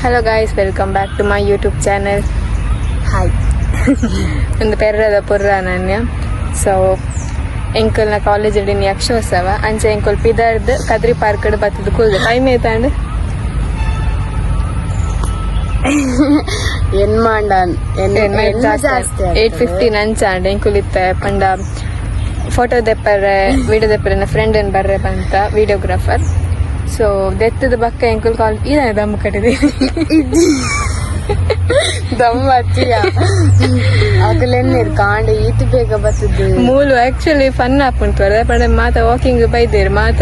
Hello guys, welcome back to my YouTube channel. Hi. ಒಂದು ಪೆರ್ರದ ಪುರ್ರ ನಾನು. So ಎಂಕಲ್ನ ಕಾಲೇಜಲ್ಲಿ ಯಕ್ಷೋತ್ಸವ ಅಂಚೆ ಎಂಕಲ್ ಪಿದಾರ್ದ್ ಕದ್ರಿ ಪಾರ್ಕ್ ಬತ್ತದ ಕೂಲ್ದು ಟೈಮ್ ಐತಾಂಡ್ ಏನ್ ಮಾಡ 8:15 ಅಂಚಾಂಡ್ ಎಂಕುಲ್ ಇತ್ತ ಪಂಡ ಫೋಟೋ ದೆಪ್ಪರೆ ವಿಡಿಯೋ ದೆಪ್ಪರೆ ನನ್ನ ಫ್ರೆಂಡ್ ಏನ್ ಬರ್ರೆ ಬಂತ ವಿಡಿಯೋಗ್ರಾಫರ್. ಸೊ ದೆತ್ತದ ಬಕ್ಕ ಎಂಕುಲ್ ಕಾಲ್ ಇದ ದಮ್ ಕಟ್ಟಿದೆ ದಮ್ ಹಚ್ಚಿಗ ಅಗಲೆನ್ನಿರ್ ಕಾಂಡ ಈತು ಬೇಗ ಬರ್ತದೆ ಮೂಲು ಆಕ್ಚುಲಿ ಫನ್ ಆಪುಂಟು ಪಡೆ ಮಾತ ವಾಕಿಂಗ್ ಬೈದೇರು ಮಾತ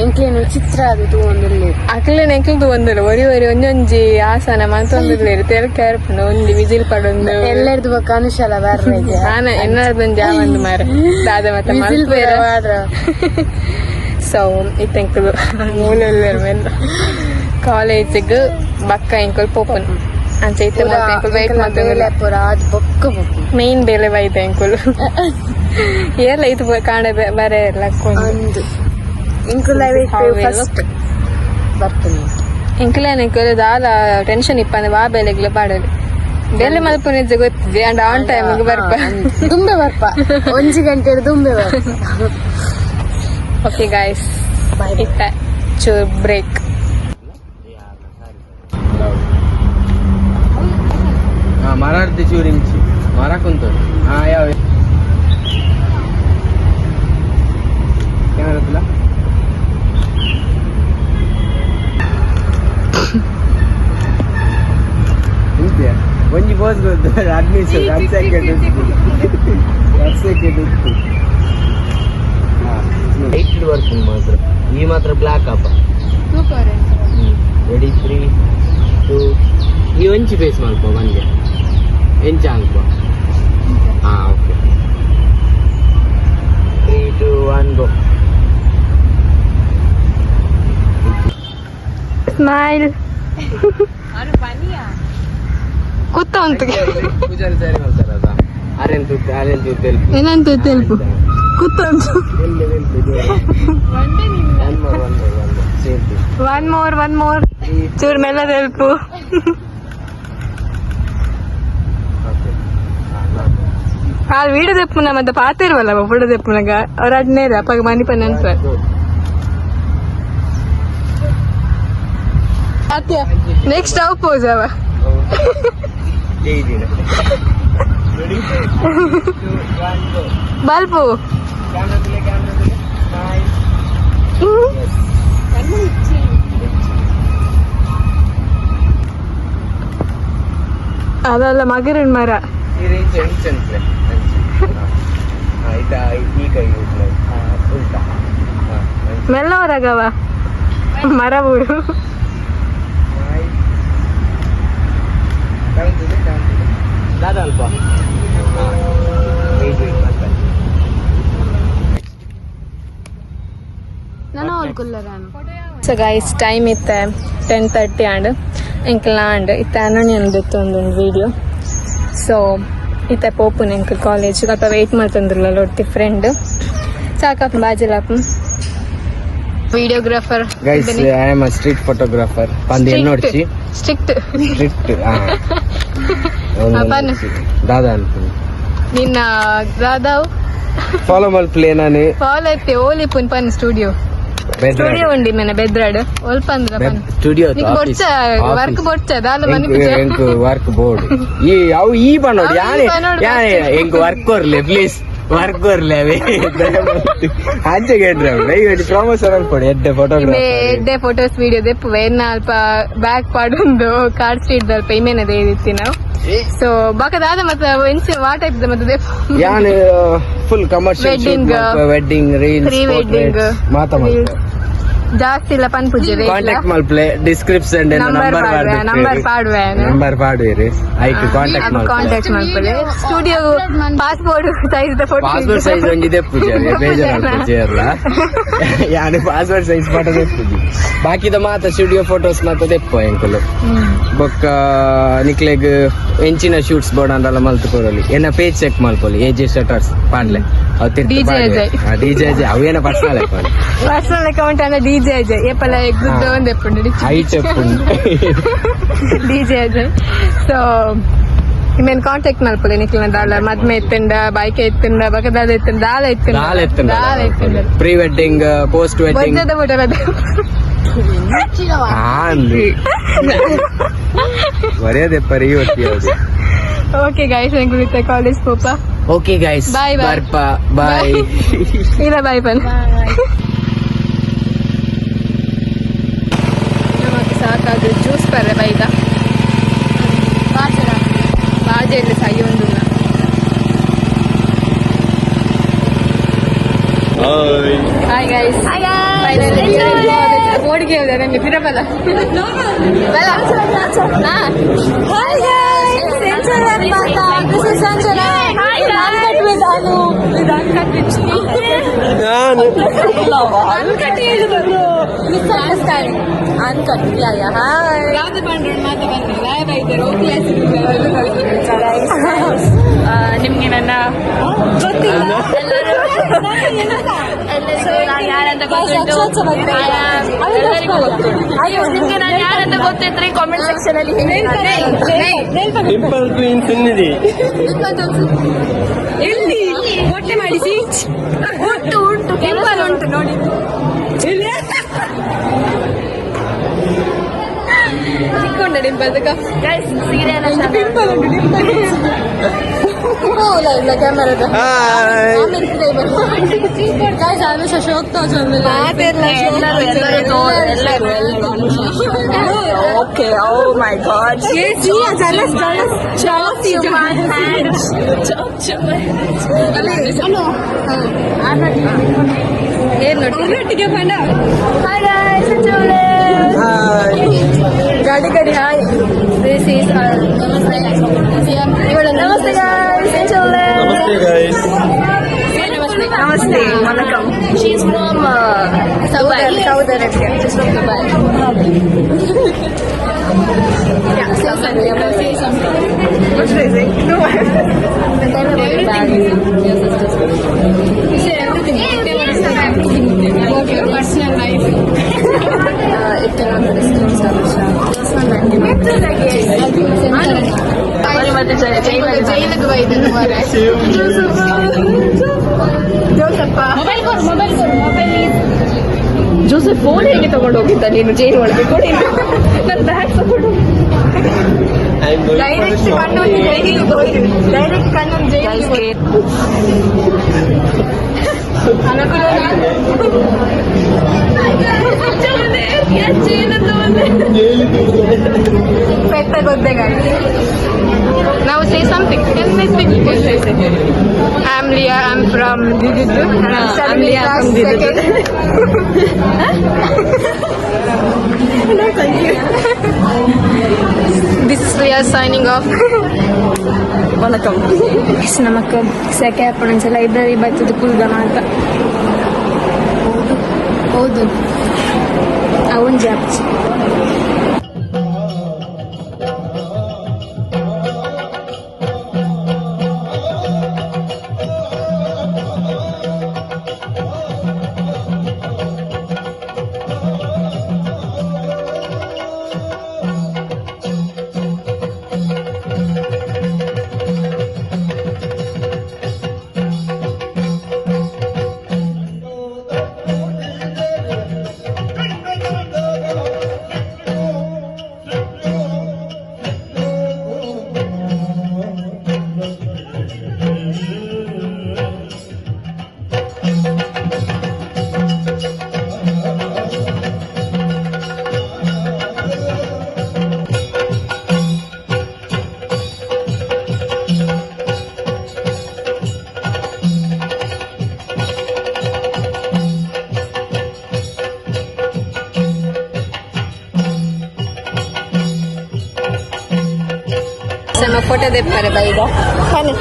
ಎಂಕ್ಲೇನು ಚಿತ್ರ ಅದು ತಗೊಂಡಿಲ್ಲ ಅಕ್ಲೇನ್ ಎಂಕ್ಲದು ಒಂದಿಲ್ಲ ಒರಿ ಒಂದೊಂಜಿ ಆಸನ ಮಂತೊಂದಿರ್ಲೇರು ತೆರಕೆ ಏರ್ಪುಂಡು ಒಂಜಿ ವಿಜಿಲ್ ಪಡೊಂದು ಎಲ್ಲರದು ಬಕ್ಕ ಅನುಶಾಲ ಬರ್ರೆ ನಾನ ಎನ್ನರ್ದೊಂದು ಜಾವಂದು ಮಾರ ದಾದ ಮತ್ತೆ ಸೊ ಇತ್ತೆಂಕಲು ಮೂಲೆಲ್ಲರು ಮೆಲ್ಲ ಕಾಲೇಜಿಗೆ ಬಕ್ಕ ಎಂಕಲ್ ಪೋಪನ್ ಅಂಚೆ ಇತ್ತೆ ಎಂಕಲ್ ವೇಟ್ ಮಾಡ್ತಾರೆ ಮೇನ್ ಬೇಲೆ ಬೈತೆ ಎಂಕುಲು ಏರ್ಲ ಇದು ಕಾಣ ಬರೇ ಲಕ್ಕೊಂಡು ಎಂಕಲೇನ ಎಂಕಲ್ ದಾಲ ಟೆನ್ಷನ್ ಇಪ್ಪಂದ್ರೆ ವಾ ಬೇಲೆಗ್ಲ ಪಾಡಲಿ ಬೇಲೆ ಮಲ್ಪುನಿಜ್ಜ ಗೊತ್ತಿದೆ ಅಂಡ್ ಆನ್ ಟೈಮಿಗೆ ಬರ್ಪ ದುಂಬೆ ಬರ್ಪ 1 ಗಂಟೆ ದುಂಬೆ ಬರ್ಪ. ಓಕೆ ಗಾಯ್ಸ್ ಇತ್ತ ಚೂರ್ ಬ್ರೇಕ್. ಮರಾಠಿ ಚೂರಿಂಚಿ ಮರ ಕುಂತು ಯಾವ ಕ್ಯಾಮರಾ ಒಂಜಿ ಬೋಸ್ ಗೊತ್ತು 10 ಸೆಕೆಂಡ್ ಲೈಟ್ ವರ್ಕಿಂಗ್ ಮಾತ್ರ ಈ ಮಾತ್ರ ಬ್ಲಾಕ್ ಅಪ್ಪ ರೆಡಿ 3 2 ಈ ಒಂಚಿ ಫೇಸ್ ಮಾಡ್ಕೋ ಬಂದೆ ಎಂಚ ಅನ್ಕೋ ಓಕೆ 3 2 1 ಗೋ ಸ್ಮೈಲ್ ಕೂತ ಉಂಟು ಪೂಜಾರಿ ಸರಿ ಮಾಡ್ತಾರ ಅದ ಅರೆಂತು ತೆಲ್ಪು ಏನಂತ ತೆಲ್ಪು ಕೂತ ಉಂಟು. ಒನ್ ಮೋರ್ ಚೂರ್ ಮೆಲ್ಲ ತೆಲ್ಪು. వీడియో చెప్పుకున్నా మధ్య పాతేరు వాళ్ళ ఫోటో చెప్పుకున్నాగా అడ్నేది అప్పగ మనీ పని సార్ అత్య నెక్స్ట్ అవు పోజావా బల్పు ಅದಲ್ಲ ಮಗರನ್ ಮರ ಮೆಲ್ಲವರಾಗವ ಮರ ಬೂಡು ಅಲ್ಪ ಸೊ ಗೈಸ್ ಟೈಮ್ ಇತ್ತೆ 10:30 ಆಂಡ್ ಎಂಕಲ್ ಆಂಡ್ ಇತ್ತೆ ಅನ್ನೊಂದು ಒಂದು ವಿಡಿಯೋ. ಸೊ ಇತ್ತೆ ಪೋಪುನ್ ಎಂಕಲ್ ಕಾಲೇಜ್ ಅಪ್ಪ ವೆಯ್ಟ್ ಮಾಡ್ತಂದ್ರಲ್ಲ ಒಟ್ಟಿ ಫ್ರೆಂಡ್ ಸಾಕಪ್ಪ ಬಾಜಲಪ್ಪ videographer guys I am a street photographer ಪಂದಿ ನೋಡ್ಚಿ ಸ್ಟ್ರಿಕ್ಟ್ ದಾದಾ ಅನ್ಕೊಂಡು ನಿನ್ನ ದಾದಾವ್ ಫಾಲೋ ಮಲ್ಪ್ಲೇ ನಾನು ಫಾಲೋ ಐತೆ ಓಲಿಪುನ್ ಪನ್ ಸ್ಟುಡಿಯೋ ಉಂಡಿ ಮೇನ ಬೆದ್ರಾಡ್ ಒಲ್ಪಂದ್ರ ಸ್ಟುಡಿಯೋ ವರ್ಕ್ ಬೊಡ್ಚ ದಾಲ ಮನಿ ವರ್ಕ್ ಬೋರ್ಡ್ ಈ ಅವು ಈ ಬನ್ನೋಡು ಯಾನೆ ಎಂಕ್ ವರ್ಕ್ ಕೊರ್ಲೆ ಪ್ಲೀಸ್ ವರ್ಕ್ ಕೊರ್ಲೆ ಅವೇ ಅಂಚೆ ಕೇಳ್ರೆ ಪ್ರಮೋಷನ್ ಅನ್ಕೊಡಿ ಎಡ್ಡೆ ಫೋಟೋಸ್ ವಿಡಿಯೋ ದೆಪ್ಪು ಎನ್ನ ಅಲ್ಪ ಬ್ಯಾಕ್ ಪಾಡೊಂದು ಕಾರ್ಡ್ ಸ್ಟ್ರೀಟ್ ದಲ್ಪ ಇಮೇನ ದೇದಿತ್ತಿ ನಾವು. ಸೊ ಬಾಕದಾದ ಮತ್ತೆ ಎಂಚ ವಾಟ್ ಟೈಪ್ ಮತ್ತೆ ದೆಪ್ಪು ಯಾನ್ full commercial wedding reels pre wedding ಮಾತಾ ಜಾಸ್ತಿ ಇಲ್ಲ ಪನ್ ಪೂಜೆ ಕಾಂಟ್ಯಾಕ್ಟ್ ಮಲ್ಪ್ಲೆ ಡಿಸ್ಕ್ರಿಪ್ಷನ್ ನಂಬರ್ ಪಾಡುವೇರಿ ಐಕ್ ಕಾಂಟ್ಯಾಕ್ಟ್ ಮಲ್ಪಲೆ studio passport size passport size ಒಂದಿದೆ ಪೂಜೆ ಬೇಜಾರು ಪೂಜೆ ಅಲ್ಲ ಯಾನೆ ಪಾಸ್ಪೋರ್ಟ್ ಸೈಜ್ ಫೋಟೋ ಪೂಜೆ ಬಾಕಿದ ಮಾತ ಸ್ಟುಡಿಯೋ ಫೋಟೋಸ್ ಮಾತ ದೆಪ್ಪ ಎಂಕಲು ಬೊಕ್ಕ ನಿಕ್ಲೆಗ್ ಎಂಚಿನ ಶೂಟ್ಸ್ ಬೋರ್ಡ್ ಅಂದಲ್ಲ ಮಲ್ತು ಕೊರಲಿ ಏನ ಪೇಜ್ ಚೆಕ್ ಮಲ್ಪೊಲಿ ಎಜೆ ಶಟರ್ಸ್ ಪಾಡ್ಲೆ ಡಿಜೆ ಅವೇನ ಪರ್ಸನಲ್ ಅಕೌಂಟ್ ಅಂದ್ರೆ DJ Ajay epala eguddo onde eppundi హైట్ ఎప్పుడు DJ Ajay so ಇಮೇನ್ ಕಾಂಟ್ಯಾಕ್ಟ್ ಮಲ್ಪಲೆ ನಿಕ್ಲಿನ ದಾಲ ಮದ್ಮೆ ಎತ್ತಂಡ ಬೈಕ್ ಎತ್ತಂಡ ಬಕದಾದ ಎತ್ತಂಡ ದಾಲ ಎತ್ತಂಡ ಪ್ರೀ ವೆಡ್ಡಿಂಗ್ ಪೋಸ್ಟ್ ವೆಡ್ಡಿಂಗ್ ಬೊಜ್ಜದ ಬಿಡರದ ಮರ್ಯಾದೆ ಪರಿ ಹೊತ್ತಿಯಾವುದು ಓಕೆ ಗೈಸ್ ಎಂಗುಳಿತ ಕಾಲೇಜ್ ಪೋಪ ಓಕೆ ಗೈಸ್ Bye, bye. ಬರ್ಪ ಬಾಯ್ ಇಲ್ಲ ಬಾಯ್ ಪನ್ ನಮಗೆ ಸಾಕಾದ ಜ್ಯೂಸ್ ಪರ್ರೆ ಬೈದ ಬಾಜೆಲ್ಲ ಸಾಯಿ ಒಂದು ಹಾಯ್ ಗೈಸ್ ಬೋರ್ಡ್ಗೆ ಹೋದ ನಂಗೆ ತಿರಬಲ್ಲ ಬಲ ಹಾಯ್ ಗೈಸ್ ಸಂಚಲ ನಿಮ್ಗೆ ನನ್ನ ಗೊತ್ತಿಲ್ಲ ಯಾರಂತ ಗೊತ್ತುಂಟು ನಿಮ್ಗೆ ನಾನು ಯಾರಂತ ಗೊತ್ತಿದ್ರೆ ಕಾಮೆಂಟ್ ಸೆಕ್ಷನ್ ಅಲ್ಲಿ ಎಲ್ಲಿ ಹೊಟ್ಟೆ ಮಾಡಿಸಿ ಉಂಟು ಉಂಟು ಕೆಂಪಲ್ ಉಂಟು ನೋಡಿ ಚಿಕ್ಕೊಂಡ ಡಿಂಪಲ್ ಪಿಂಪಲ್ ಉಂಟು ಡಿಂಪಲ್ ಇಲ್ಲ ಕ್ಯಾಮರಾದ ಓಕೆ ಓ ಮೈ ಗಾಡ್ ಏನ್ ನೋಡಿ ಪಂಡ ಗಾಡಿ ಕಡಿ ಹಾಯ್ ದಿಸ್ ಈಸ್ ನಮಸ್ತೆ guys namaste welcome she's from Saudi Arabia she's from Dubai yeah say something what should I say no tell everything about your personal life it cannot be disclosed personal ಮತ್ತೆ ಜೈಲಿಗೆ ಬೈದನು ಮಾರೆ Joseph phone ಹೇಗೆ ತಗೊಂಡು ಹೋಗಿದ್ದ ನೀನು ಜೈಲು ಒಳಗೆ ಕೊಡಿ ನನ್ನ ಬ್ಯಾಗ್ ತಗೊಂಡು ಡೈರೆಕ್ಟ್ ಕಣ್ಣೊಂದು ಜೈಲಿಗೆ ಹೋಗಿದ್ದೀನಿ ಡೈರೆಕ್ಟ್ ಕಣ್ಣೊಂದು ಜೈಲಿಗೆ ಪೆಟ್ಟ ಗೊತ್ತಾಗ Now say something. Can I speak? I'm Leah. I'm from Dididu. I'm Leah from Dididu. No, thank you. This is Leah signing off. Welcome. Yes, namakku seke appuncha library bachadu kulgana anta. Houdu. Avun japchi. sama foto deppare baiga kani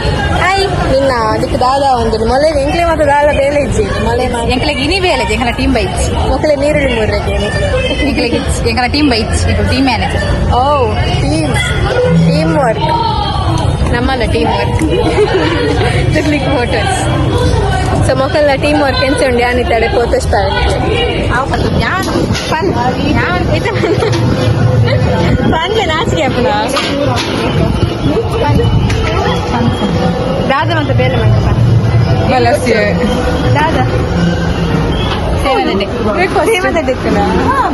hai ninna dikku dada ondu mole enkle mata dala bele ijji mole ma enkle gini bele enkla team bite mokle neeruli murre gini enkle enkla team bite ipu team manager oh team work nammala team work to click photos so mokalla team work ense undi ani tade photos tare ಪಂದ್ಲೆ ನಾಚಿಕೆ ಅಪ್ಪನ ದಾದ ಮತ್ತೆ ಬೇರೆ ಮತ್ತೆ ದಾದ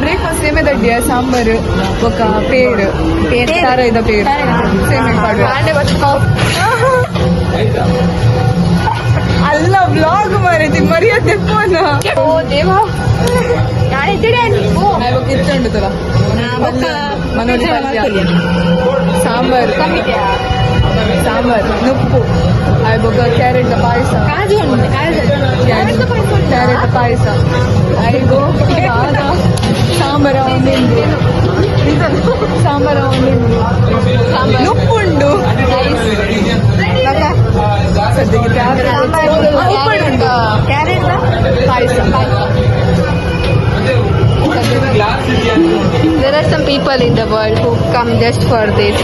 breakfast ಸೇಮೆ ದಡ್ಡಿಯ sambar ఒక పేరు సారా ఇద పేరు సేమే పాడు ಅಲ್ಲ ಬ್ಲಾಗ್ ಮಾರೈತಿ ಮರ್ಯಾದೆ ಫೋನ್ ಓ ದೇವಾ ನಾಳೆ ಇತ್ತಂಡು ತರ ಮನೋಡಿ ಸಾಂಬಾರು ಸಾಂಬಾರು ನುಪ್ಪು ఒక ಕ್ಯಾರೆಟ್ ಪಾಯಸ ಕ್ಯಾರೆಟ್ ಪಾಯಸ ಐದು ಸಾಂಬಾರ ಒಂದಿಂದು ಸಾಂಬಾರ ಒಂದಿಂದು ನುಪ್ಪುಂಡು ಕ್ಯಾರೆಟ್ ಪಾಯಸ There are some people in the world who come just for this.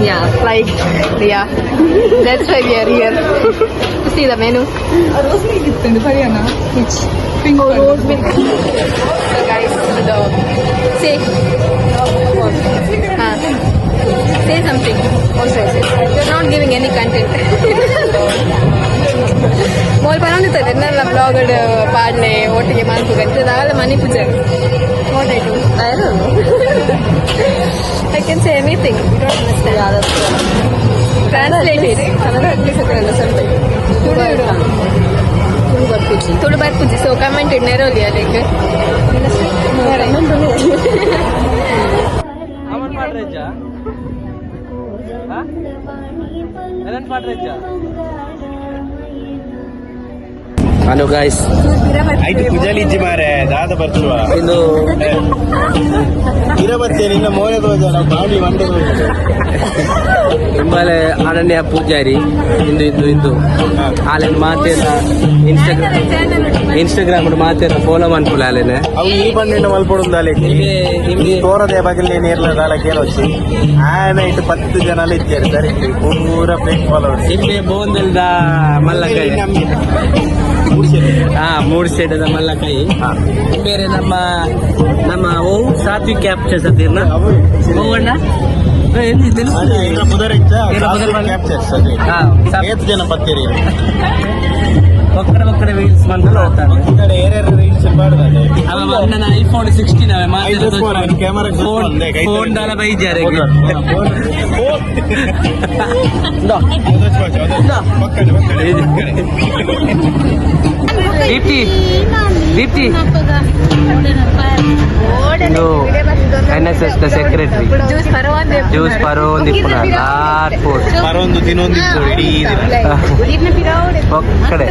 Yeah, like, yeah. That's why we are here. See the menu. Which? Pink rose milk. So guys, say. Say something. Also, you're not giving any content. ಮೋಲ್ ಪರವಾಗಿರ್ತದೆ ಎಲ್ಲ ಬ್ಲಾಗಡ್ ಪಾಡ್ಲೆ ಒಟ್ಟಿಗೆ ಮಾಡ್ಕೋಬೇಕು ನಾವೆಲ್ಲ ಮನೆ ಪೂಜೆ ನೋಡಾಯ್ತು I can say anything translated Kannada ಅಗ್ಲಿಸಲ್ಲ ಸ್ವಲ್ಪ ತುಳು ಬರ್ಪೂಜಿ ಸೊ ಕಮೆಂಟೆಡ್ ನೆರೋಲಿ ಅದಕ್ಕೆ ಹಲೋ ಗಾಯ್ಸ್ ಆಯ್ತು ಪೂಜಾಲಿ ಇಜ್ಜಿ ಮಾರೆ ದಾದ ಬರ್ಚುವ ಇದು ಇರಬತ್ತೆ ನಿನ್ನ ಮೋಳೆ ಬಾಡಿ ಮಂಡೆ ತುಂಬಾನೇ ಅನನ್ಯ ಪೂಜಾರಿ ಇಂದು ಆಲೆನ್ ಮಾತೇನ ಇನ್ಸ್ಟಾಗ್ರಾಮ್ ಮಾತೇನ ಫಾಲೋ ಮಾಡ್ಕೊಳ್ಳಿ ಆಲೆನೆ ಅವು ಈ ಬಂದಿನ ಮಲ್ಪೊಡು ತೋರದೆ ಬಗಲೇ ನೀರ್ಲ ದಾಳಕ್ಕೆ ಏನೊಚ್ಚಿ ಆಯ್ನ ಇಟ್ಟು 10 ಜನ ಇದ್ದಾರೆ ಸರಿ ಪೂರ ಫ್ರೆಂಡ್ ಫಾಲೋವರ್ಸ್ ಇಲ್ಲಿ ಬೋಂದಲ್ದ ಮಲ್ಲಕಾಯಿ ಮೂಡ್ ಸೈಡದ ಮಲ್ಲಕಾಯಿ ಬೇರೆ ನಮ್ಮ ಓ ಸಾತ್ವಿಕ್ ಕ್ಯಾಪ್ಚರ್ಸ್ ಅದಿರ್ನ ಹೋಗೋಣ ಜನ ಪತ್ತೀರಿ ಒಕ್ಕಡೆ ರೀಲ್ಸ್ ಬಂದು ರೀಲ್ಸ್ ನನ್ನ ಐಫೋನ್ 16 ಕ್ಯಾಮರಾ ಫೋನ್ ಡಾಲ ಬೈಜಾರೆ ದೀಪ್ತಿ NSS ಸೆಕ್ರೆಟರಿ ಜ್ಯೂಸ್ ಪರೋಂದಿ ಮರೊಂದು ದಿನೊಂದಿತ್ತು ಇಡೀ ಒಕ್ಕಡೆ